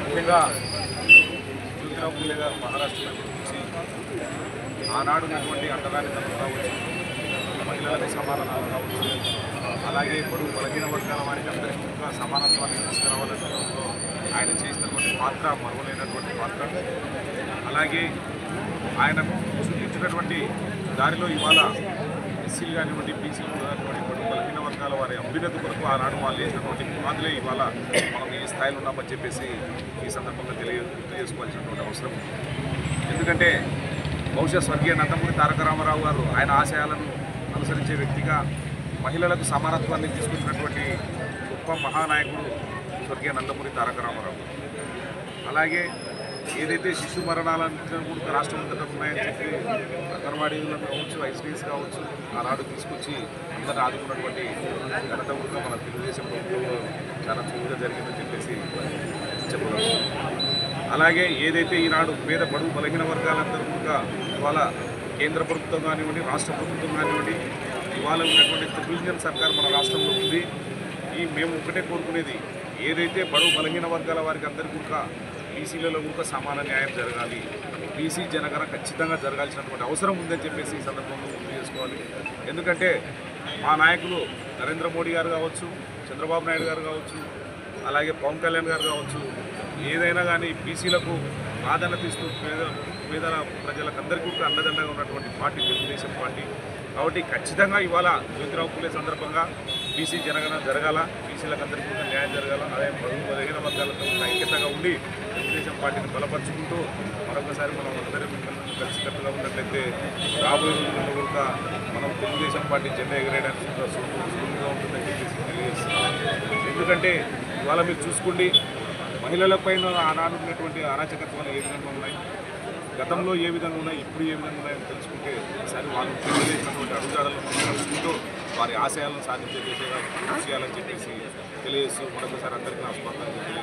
ముఖ్యంగా జ్యోతిరావు పూలే గారు మహారాష్ట్రలో గురించి ఆనాడు ఉన్నటువంటి అంటరానితనం కావచ్చు, మహిళలకు సమానత్వం కావచ్చు, అలాగే బడుగు బలహీన వర్గాల వారికి అందరికీ కూడా సమానత్వాన్ని తీసుకురావాలనే ఆయన చేసినటువంటి పాత్ర మరువలేనటువంటి పాత్ర. అలాగే ఆయన చూపించినటువంటి దారిలో ఇవాళ ఎస్సీలు కానివ్వండి, బీసీలు కానివ్వండి, బడుగు బలహీన వర్గాల వారి అభ్యున్నతి కొరకు ఆనాడు వాళ్ళు వేసినటువంటి పునాదులే ఇవాళ మనం ఈ స్థాయిలో ఉన్నామని చెప్పేసి ఈ సందర్భంగా తెలియజేసుకోవాల్సినటువంటి అవసరం. ఎందుకంటే బహుశా స్వర్గీయ నందమూరి తారక రామారావు గారు ఆయన ఆశయాలను అనుసరించే వ్యక్తిగా మహిళలకు సమానత్వాన్ని తీసుకొచ్చినటువంటి గొప్ప మహానాయకుడు స్వర్గీయ నందమూరి తారక రామారావు. అలాగే ఏదైతే శిశు మరణాలను కూడా రాష్ట్రమంతటా ఉన్నాయని చెప్పి అంగన్వాడీలను కావచ్చు, ఐసీడీఎస్ కావచ్చు ఆనాడు తీసుకొచ్చి అందరిని ఆదుకున్నటువంటి ఘనత కూడా మన తెలుగుదేశం ప్రభుత్వంలో చాలా చురుగ్గా జరిగిందని చెప్పేసి చెప్పవచ్చు. అలాగే ఏదైతే ఈనాడు పేద బడుగు బలహీన వర్గాలందరూ కూడా ఇవాళ కేంద్ర ప్రభుత్వం కానివ్వండి, రాష్ట్ర ప్రభుత్వం కానివ్వండి, ఇవాళ ఉన్నటువంటి త్రిభుజన్ సర్కార్ మన రాష్ట్రంలో ఉంది. మేము ఒకటే కోరుకునేది, ఏదైతే బడుగు బలహీన వర్గాల వారికి అందరికీ కూడా బీసీలలో కూడా సమాన న్యాయం జరగాలి, బీసీ జనగణన ఖచ్చితంగా జరగాల్సినటువంటి అవసరం ఉందని చెప్పేసి ఈ సందర్భంలో గుర్తు చేసుకోవాలి. ఎందుకంటే మా నాయకులు నరేంద్ర మోడీ గారు కావచ్చు, చంద్రబాబు నాయుడు గారు కావచ్చు, అలాగే పవన్ కళ్యాణ్ గారు కావచ్చు, ఏదైనా కానీ బీసీలకు ప్రాధాన్యత ఇస్తూ పేద ప్రజలకు అందరికీ కూడా అండదండగా ఉన్నటువంటి పార్టీ తెలుగుదేశం పార్టీ. కాబట్టి ఖచ్చితంగా ఇవాళ జ్యోతిరావు పూలే సందర్భంగా బీసీ జనగణన జరగాల, బీసీలకు అందరికీ కూడా న్యాయం జరగాల. అదే బడుగు బలహీన వర్గాలతో ఐక్యతగా ఉండి తెలుగుదేశం పార్టీని బలపరుచుకుంటూ మరొకసారి మనం అందరం కలిసికట్టుగా ఉన్నట్లయితే రాబోయే రోజుల్లో కూడా మనం తెలుగుదేశం పార్టీ జెండా ఎగరేయడానికి సులువుగా ఉంటుందని చెప్పేసి తెలియజేస్తున్నాం. ఎందుకంటే ఇవాళ మీరు చూసుకోండి, మహిళలపైన ఆనాడు ఉన్నటువంటి అరాచకత్వాలు ఏ విధంగా ఉన్నాయి, గతంలో ఏ విధంగా ఉన్నాయి, ఇప్పుడు ఏ విధంగా ఉన్నాయని తెలుసుకుంటే ఈసారి వాళ్ళు తెలియజేసినటువంటి అడుగుజాడలను తెలుసుకుంటూ వారి ఆశయాలను సాధించే దిశగా కృషి చేయాలని చెప్పేసి తెలియజేస్తూ మరొకసారి అందరికీ నా స్వాగతం.